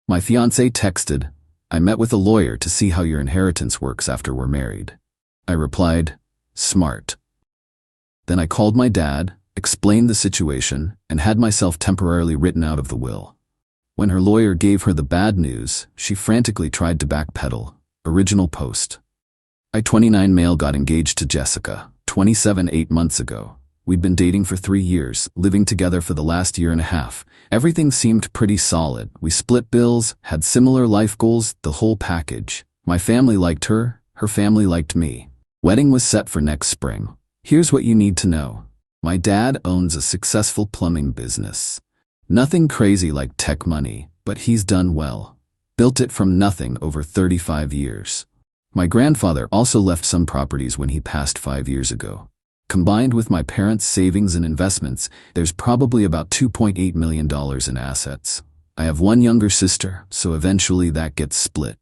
My fiancée texted, "I met with a lawyer to see how your inheritance works after we're married." I replied, "Smart." Then I called my dad, explained the situation, and had myself temporarily written out of the will. When her lawyer gave her the bad news, she frantically tried to backpedal. Original post. I, 29 male, got engaged to Jessica, 27, 8 months ago. We'd been dating for 3 years, living together for the last year and a half. Everything seemed pretty solid. We split bills, had similar life goals, the whole package. My family liked her, her family liked me. Wedding was set for next spring. Here's what you need to know. My dad owns a successful plumbing business. Nothing crazy like tech money, but he's done well. Built it from nothing over 35 years. My grandfather also left some properties when he passed 5 years ago. Combined with my parents' savings and investments, there's probably about $2.8 million in assets. I have one younger sister, so eventually that gets split.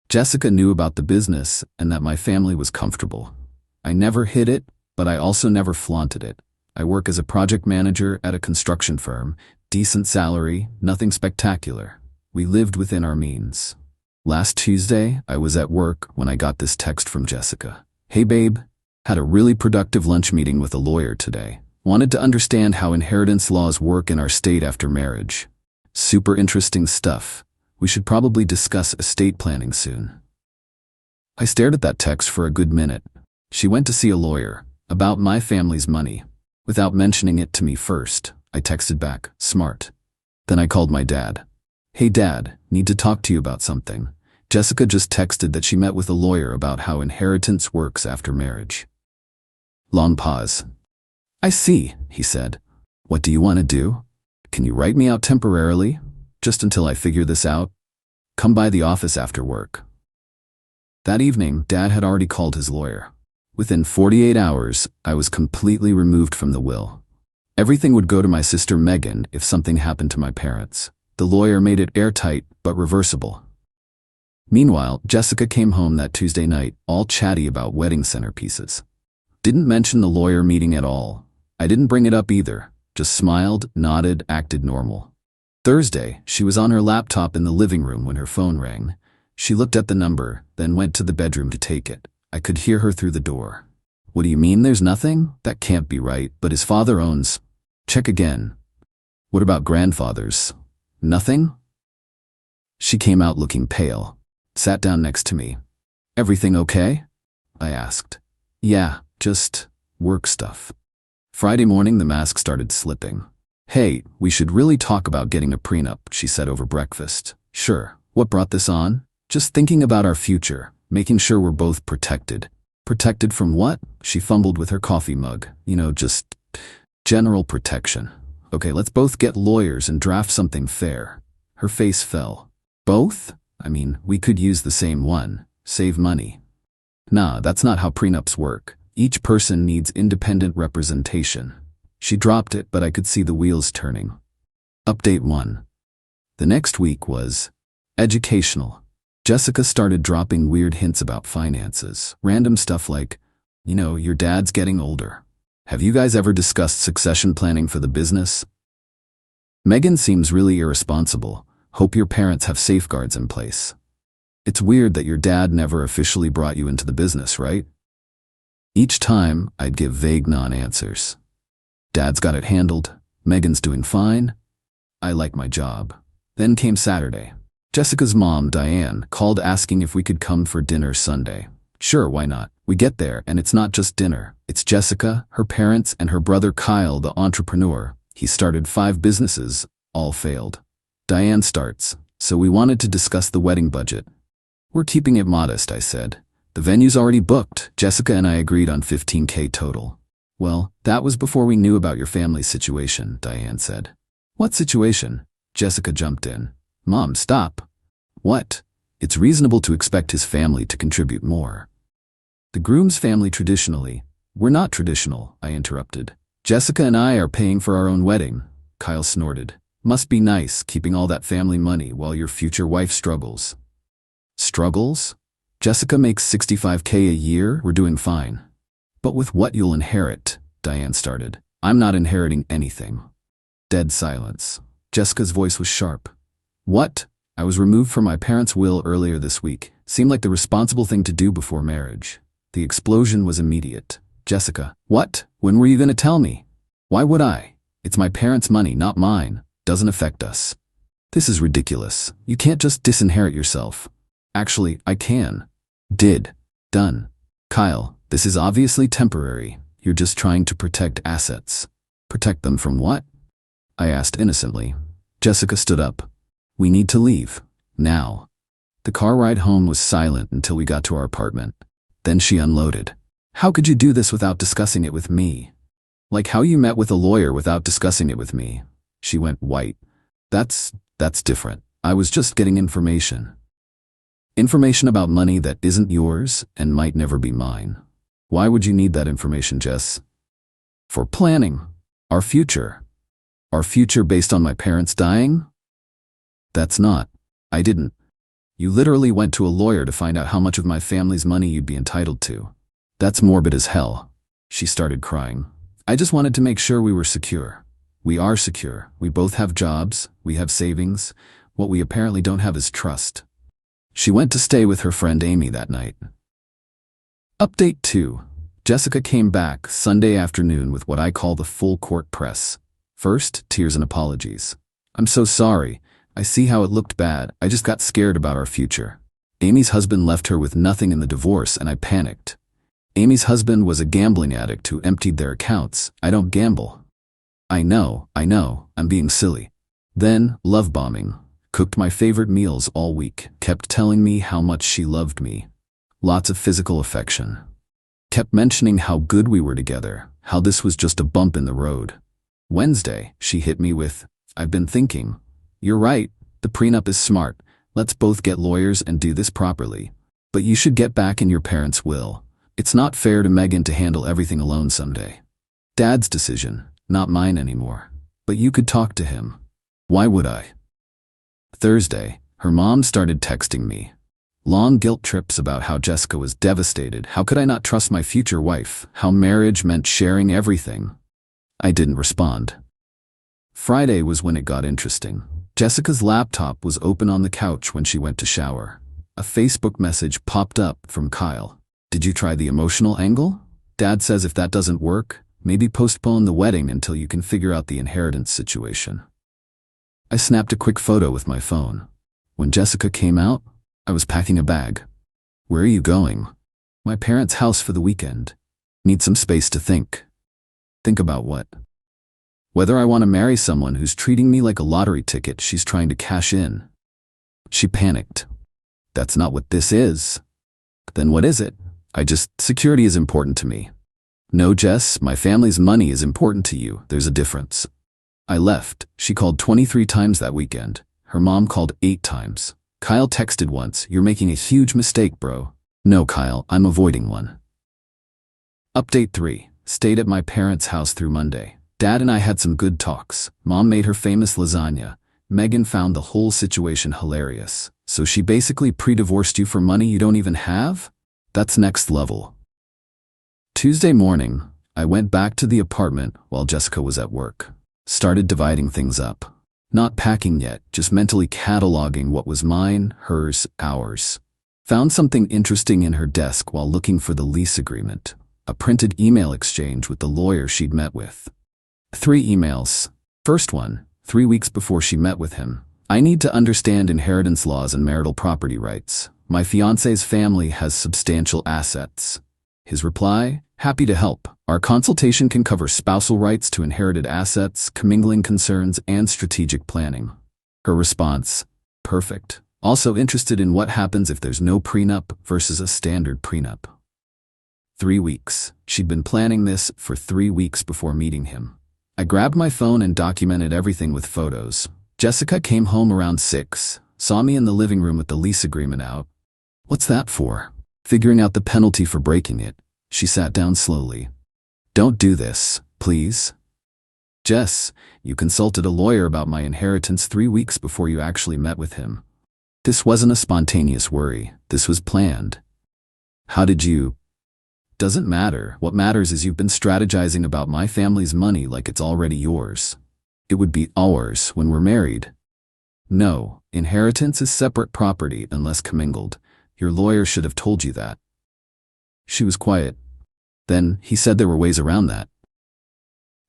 Jessica knew about the business and that my family was comfortable. I never hid it, but I also never flaunted it. I work as a project manager at a construction firm, decent salary, nothing spectacular. We lived within our means. Last Tuesday, I was at work when I got this text from Jessica. "Hey babe, had a really productive lunch meeting with a lawyer today. Wanted to understand how inheritance laws work in our state after marriage. Super interesting stuff. We should probably discuss estate planning soon." I stared at that text for a good minute. She went to see a lawyer about my family's money. Without mentioning it to me first, I texted back, "Smart." Then I called my dad. "Hey dad, need to talk to you about something. Jessica just texted that she met with a lawyer about how inheritance works after marriage." Long pause. "I see," he said. "What do you want to do? Can you write me out temporarily? Just until I figure this out? Come by the office after work." That evening, Dad had already called his lawyer. Within 48 hours, I was completely removed from the will. Everything would go to my sister Megan if something happened to my parents. The lawyer made it airtight but reversible. Meanwhile, Jessica came home that Tuesday night, all chatty about wedding centerpieces. Didn't mention the lawyer meeting at all. I didn't bring it up either. Just smiled, nodded, acted normal. Thursday, she was on her laptop in the living room when her phone rang. She looked at the number, then went to the bedroom to take it. I could hear her through the door. "What do you mean there's nothing? That can't be right, but his father owns..." "Check again." "What about grandfathers? Nothing?" She came out looking pale. Sat down next to me. "Everything okay?" I asked. "Yeah, just work stuff." Friday morning, the mask started slipping. "Hey, we should really talk about getting a prenup," she said over breakfast. "Sure. What brought this on?" "Just thinking about our future, making sure we're both protected." "Protected from what?" She fumbled with her coffee mug. Just general protection." "Okay, let's both get lawyers and draft something fair." Her face fell. "Both? I mean, we could use the same one. Save money." "Nah, that's not how prenups work. Each person needs independent representation." She dropped it, but I could see the wheels turning. Update 1. The next week was educational. Jessica started dropping weird hints about finances. Random stuff like, "Your dad's getting older. Have you guys ever discussed succession planning for the business? Megan seems really irresponsible. Hope your parents have safeguards in place. It's weird that your dad never officially brought you into the business, right?" Each time, I'd give vague non-answers. "Dad's got it handled. Megan's doing fine. I like my job." Then came Saturday. Jessica's mom, Diane, called asking if we could come for dinner Sunday. Sure, why not? We get there, and it's not just dinner. It's Jessica, her parents, and her brother Kyle, the entrepreneur. He started 5 businesses, all failed. Diane starts, "So we wanted to discuss the wedding budget." "We're keeping it modest," I said. "The venue's already booked." Jessica and I agreed on $15K total. "Well, that was before we knew about your family's situation," Diane said. "What situation?" Jessica jumped in. "Mom, stop." "What?" "It's reasonable to expect his family to contribute more." "The groom's family traditionally..." "We're not traditional," I interrupted. "Jessica and I are paying for our own wedding." Kyle snorted. "Must be nice, keeping all that family money while your future wife struggles." "Struggles? Jessica makes $65K a year, we're doing fine." "But with what you'll inherit," Diane started. "I'm not inheriting anything." Dead silence. Jessica's voice was sharp. "What? I was removed from my parents' will earlier this week. Seemed like the responsible thing to do before marriage. The explosion was immediate. Jessica, what? When were you going to tell me? Why would I? It's my parents' money, not mine. Doesn't affect us. This is ridiculous. You can't just disinherit yourself. Actually, I can. Did. Done. Kyle, this is obviously temporary. You're just trying to protect assets. Protect them from what? I asked innocently. Jessica stood up. We need to leave. Now. The car ride home was silent until we got to our apartment. Then she unloaded. How could you do this without discussing it with me? Like how you met with a lawyer without discussing it with me. She went white. That's different. I was just getting information. Information about money that isn't yours and might never be mine. Why would you need that information, Jess? For planning. Our future. Our future based on my parents dying? That's not. I didn't. You literally went to a lawyer to find out how much of my family's money you'd be entitled to. That's morbid as hell. She started crying. I just wanted to make sure we were secure. We are secure. We both have jobs. We have savings. What we apparently don't have is trust. She went to stay with her friend Amy that night. Update 2. Jessica came back Sunday afternoon with what I call the full court press. First, tears and apologies. I'm so sorry. I see how it looked bad. I just got scared about our future. Amy's husband left her with nothing in the divorce and I panicked. Amy's husband was a gambling addict who emptied their accounts. I don't gamble. I know, I'm being silly. Then, love bombing. Cooked my favorite meals all week. Kept telling me how much she loved me. Lots of physical affection. Kept mentioning how good we were together, how this was just a bump in the road. Wednesday, she hit me with, I've been thinking. You're right, the prenup is smart. Let's both get lawyers and do this properly. But you should get back in your parents' will. It's not fair to Megan to handle everything alone someday. Dad's decision, not mine anymore. But you could talk to him. Why would I? Thursday, her mom started texting me. Long guilt trips about how Jessica was devastated. How could I not trust my future wife? How marriage meant sharing everything. I didn't respond. Friday was when it got interesting. Jessica's laptop was open on the couch when she went to shower. A Facebook message popped up from Kyle. Did you try the emotional angle? Dad says if that doesn't work, maybe postpone the wedding until you can figure out the inheritance situation. I snapped a quick photo with my phone. When Jessica came out, I was packing a bag. Where are you going? My parents' house for the weekend. Need some space to think. Think about what? Whether I want to marry someone who's treating me like a lottery ticket she's trying to cash in. She panicked. That's not what this is. Then what is it? Security is important to me. No, Jess, my family's money is important to you. There's a difference. I left. She called 23 times that weekend. Her mom called 8 times. Kyle texted once, you're making a huge mistake, bro. No, Kyle, I'm avoiding one. Update 3. Stayed at my parents' house through Monday. Dad and I had some good talks. Mom made her famous lasagna. Megan found the whole situation hilarious. So she basically pre-divorced you for money you don't even have? That's next level. Tuesday morning, I went back to the apartment while Jessica was at work. Started dividing things up. Not packing yet, just mentally cataloging what was mine, hers, ours. Found something interesting in her desk while looking for the lease agreement. A printed email exchange with the lawyer she'd met with. 3 emails. First one, 3 weeks before she met with him. I need to understand inheritance laws and marital property rights. My fiancé's family has substantial assets. His reply, happy to help. Our consultation can cover spousal rights to inherited assets, commingling concerns, and strategic planning. Her response, perfect. Also interested in what happens if there's no prenup versus a standard prenup. 3 weeks. She'd been planning this for 3 weeks before meeting him. I grabbed my phone and documented everything with photos. Jessica came home around 6, saw me in the living room with the lease agreement out. What's that for? Figuring out the penalty for breaking it. She sat down slowly. Don't do this, please. Jess, you consulted a lawyer about my inheritance 3 weeks before you actually met with him. This wasn't a spontaneous worry. This was planned. How did you? Doesn't matter. What matters is you've been strategizing about my family's money like it's already yours. It would be ours when we're married. No, inheritance is separate property unless commingled. Your lawyer should have told you that. She was quiet. Then he said there were ways around that.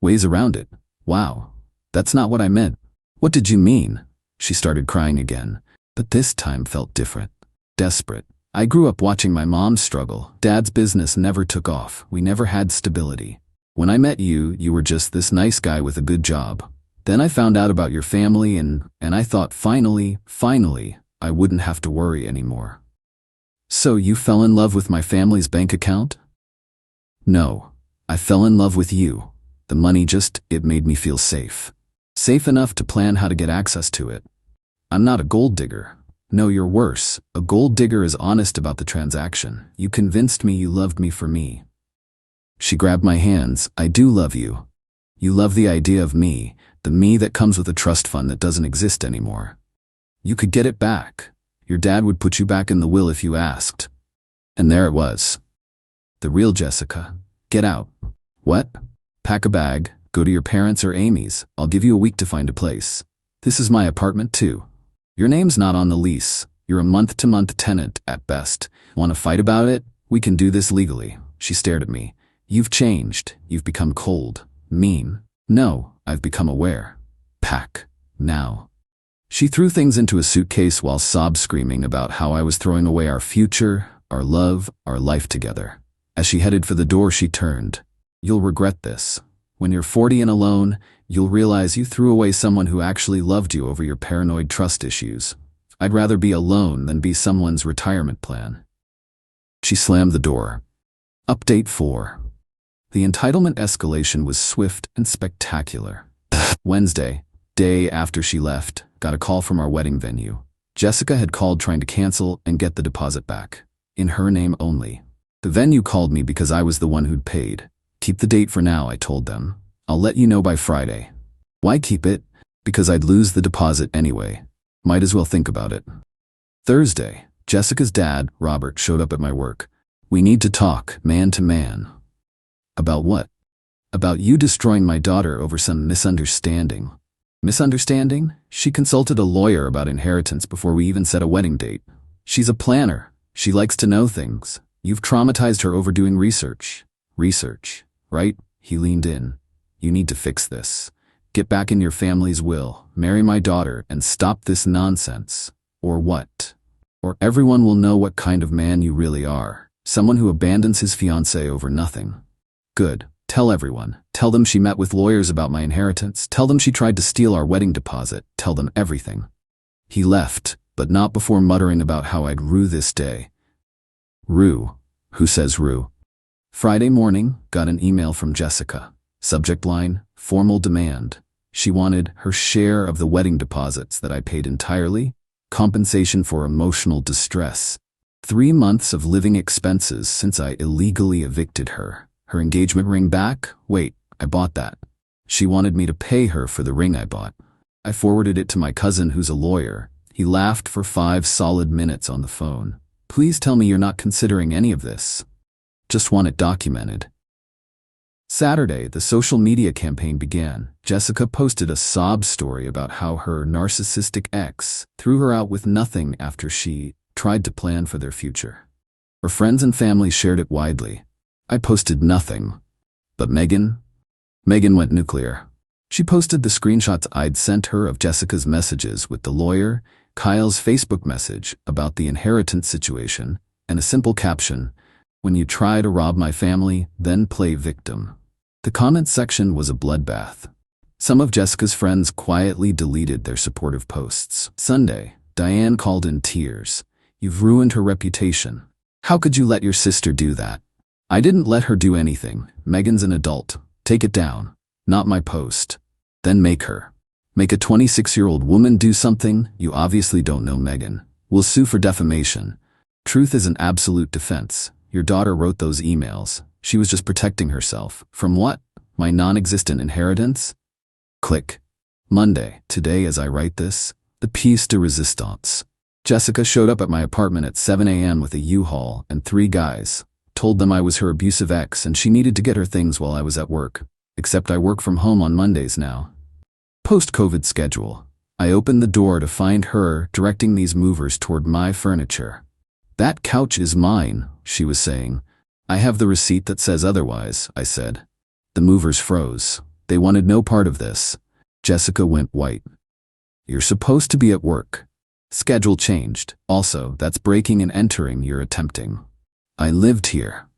Ways around it? Wow. That's not what I meant. What did you mean? She started crying again, but this time felt different. Desperate. I grew up watching my mom struggle. Dad's business never took off. We never had stability. When I met you, you were just this nice guy with a good job. Then I found out about your family and I thought finally, I wouldn't have to worry anymore. So you fell in love with my family's bank account? No, I fell in love with you. The money it made me feel safe. Safe enough to plan how to get access to it. I'm not a gold digger. No, you're worse. A gold digger is honest about the transaction. You convinced me you loved me for me. She grabbed my hands. I do love you. You love the idea of me, the me that comes with a trust fund that doesn't exist anymore. You could get it back. Your dad would put you back in the will if you asked. And there it was. The real Jessica. Get out. What? Pack a bag, go to your parents' or Amy's. I'll give you a week to find a place. This is my apartment too. Your name's not on the lease. You're a month-to-month tenant at best. Want to fight about it? We can do this legally. She stared at me. You've changed. You've become cold. Mean. No, I've become aware. Pack. Now. She threw things into a suitcase while sob-screaming about how I was throwing away our future, our love, our life together. As she headed for the door, she turned. You'll regret this. When you're 40 and alone, you'll realize you threw away someone who actually loved you over your paranoid trust issues. I'd rather be alone than be someone's retirement plan. She slammed the door. Update 4. The entitlement escalation was swift and spectacular. Wednesday, day after she left, got a call from our wedding venue. Jessica had called trying to cancel and get the deposit back. In her name only. The venue called me because I was the one who'd paid. Keep the date for now, I told them. I'll let you know by Friday. Why keep it? Because I'd lose the deposit anyway. Might as well think about it. Thursday, Jessica's dad, Robert, showed up at my work. We need to talk, man to man. About what? About you destroying my daughter over some misunderstanding. Misunderstanding? She consulted a lawyer about inheritance before we even set a wedding date. She's a planner. She likes to know things. You've traumatized her over doing research. Research, right? He leaned in. You need to fix this. Get back in your family's will, marry my daughter, and stop this nonsense. Or what? Or everyone will know what kind of man you really are. Someone who abandons his fiancée over nothing. Good. Tell everyone. Tell them she met with lawyers about my inheritance. Tell them she tried to steal our wedding deposit. Tell them everything. He left, but not before muttering about how I'd rue this day. Rue? Who says rue? Friday morning, got an email from Jessica. Subject line, formal demand. She wanted her share of the wedding deposits that I paid entirely, compensation for emotional distress, 3 months of living expenses since I illegally evicted her. Her engagement ring back? Wait, I bought that. She wanted me to pay her for the ring I bought. I forwarded it to my cousin who's a lawyer. He laughed for 5 solid minutes on the phone. Please tell me you're not considering any of this. Just want it documented. Saturday, the social media campaign began. Jessica posted a sob story about how her narcissistic ex threw her out with nothing after she tried to plan for their future. Her friends and family shared it widely. I posted nothing. But Megan went nuclear. She posted the screenshots I'd sent her of Jessica's messages with the lawyer, Kyle's Facebook message about the inheritance situation, and a simple caption, "When you try to rob my family, then play victim." The comments section was a bloodbath. Some of Jessica's friends quietly deleted their supportive posts. Sunday, Diane called in tears. You've ruined her reputation. How could you let your sister do that? I didn't let her do anything. Megan's an adult. Take it down. Not my post. Then make her. Make a 26-year-old woman do something? You obviously don't know Megan. We'll sue for defamation. Truth is an absolute defense. Your daughter wrote those emails. She was just protecting herself. From what? My non-existent inheritance? Click. Monday, today as I write this, the piece de resistance. Jessica showed up at my apartment at 7 a.m. with a U-Haul and 3 guys. Told them I was her abusive ex and she needed to get her things while I was at work. Except I work from home on Mondays now. Post-COVID schedule. I opened the door to find her directing these movers toward my furniture. "That couch is mine," she was saying. "I have the receipt that says otherwise," I said. The movers froze. They wanted no part of this. Jessica went white. "You're supposed to be at work." "Schedule changed. Also, that's breaking and entering you're attempting." "I lived here."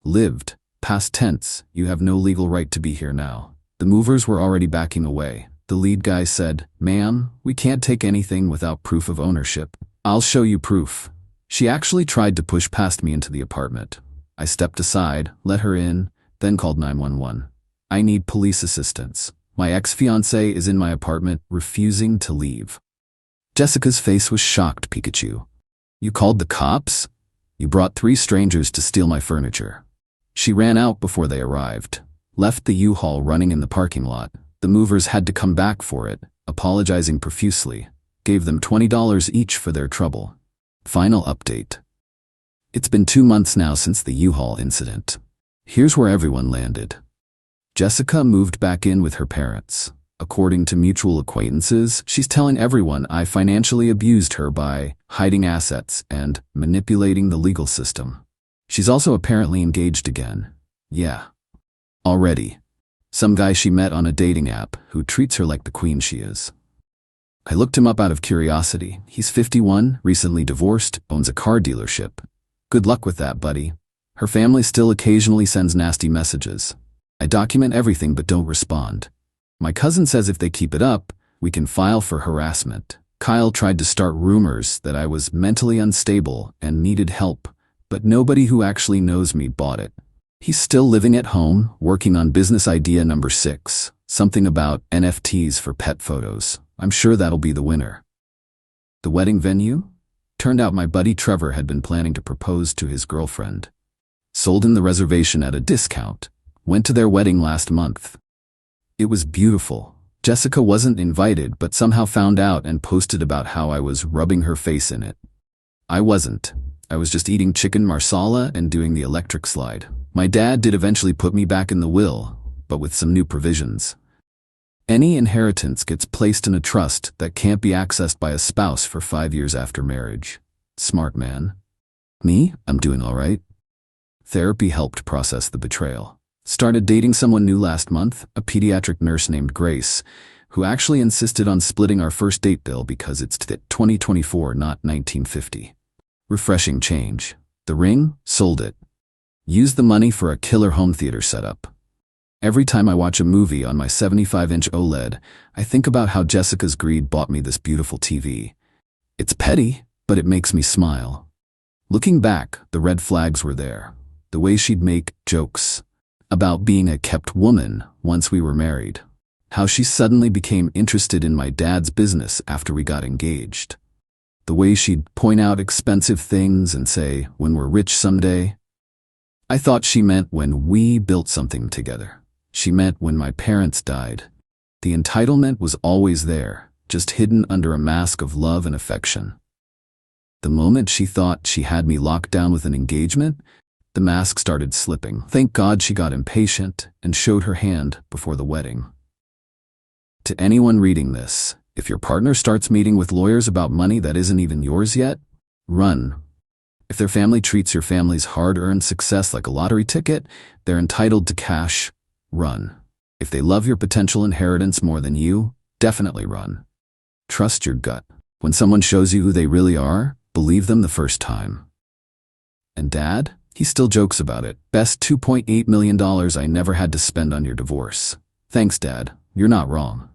"Lived. Past tense. You have no legal right to be here now." The movers were already backing away. The lead guy said, "Ma'am, we can't take anything without proof of ownership." "I'll show you proof." She actually tried to push past me into the apartment. I stepped aside, let her in, then called 911. "I need police assistance. My ex-fiancée is in my apartment, refusing to leave." Jessica's face was shocked. "Pikachu. You called the cops? You brought 3 strangers to steal my furniture." She ran out before they arrived, left the U-Haul running in the parking lot. The movers had to come back for it, apologizing profusely, gave them $20 each for their trouble. Final update. It's been 2 months now since the U-Haul incident. Here's where everyone landed. Jessica moved back in with her parents. According to mutual acquaintances, she's telling everyone I financially abused her by hiding assets and manipulating the legal system. She's also apparently engaged again. Yeah. Already. Some guy she met on a dating app who treats her like the queen she is. I looked him up out of curiosity. He's 51, recently divorced, owns a car dealership. Good luck with that, buddy. Her family still occasionally sends nasty messages. I document everything but don't respond. My cousin says if they keep it up, we can file for harassment. Kyle tried to start rumors that I was mentally unstable and needed help, but nobody who actually knows me bought it. He's still living at home, working on business idea number 6, something about NFTs for pet photos. I'm sure that'll be the winner. The wedding venue? Turned out my buddy Trevor had been planning to propose to his girlfriend. Sold in the reservation at a discount. Went to their wedding last month. It was beautiful. Jessica wasn't invited but somehow found out and posted about how I was rubbing her face in it. I wasn't. I was just eating chicken marsala and doing the electric slide. My dad did eventually put me back in the will, but with some new provisions. Any inheritance gets placed in a trust that can't be accessed by a spouse for 5 years after marriage. Smart man. Me? I'm doing all right. Therapy helped process the betrayal. Started dating someone new last month, a pediatric nurse named Grace, who actually insisted on splitting our first date bill because it's 2024, not 1950. Refreshing change. The ring? Sold it. Used the money for a killer home theater setup. Every time I watch a movie on my 75-inch OLED, I think about how Jessica's greed bought me this beautiful TV. It's petty, but it makes me smile. Looking back, the red flags were there. The way she'd make jokes about being a kept woman once we were married. How she suddenly became interested in my dad's business after we got engaged. The way she'd point out expensive things and say, "When we're rich someday." I thought she meant when we built something together. She meant when my parents died. The entitlement was always there, just hidden under a mask of love and affection. The moment she thought she had me locked down with an engagement, the mask started slipping. Thank God she got impatient and showed her hand before the wedding. To anyone reading this, if your partner starts meeting with lawyers about money that isn't even yours yet, run. If their family treats your family's hard-earned success like a lottery ticket, they're entitled to cash, run. If they love your potential inheritance more than you, definitely run. Trust your gut. When someone shows you who they really are, believe them the first time. And Dad? He still jokes about it. Best $2.8 million I never had to spend on your divorce. Thanks, Dad. You're not wrong.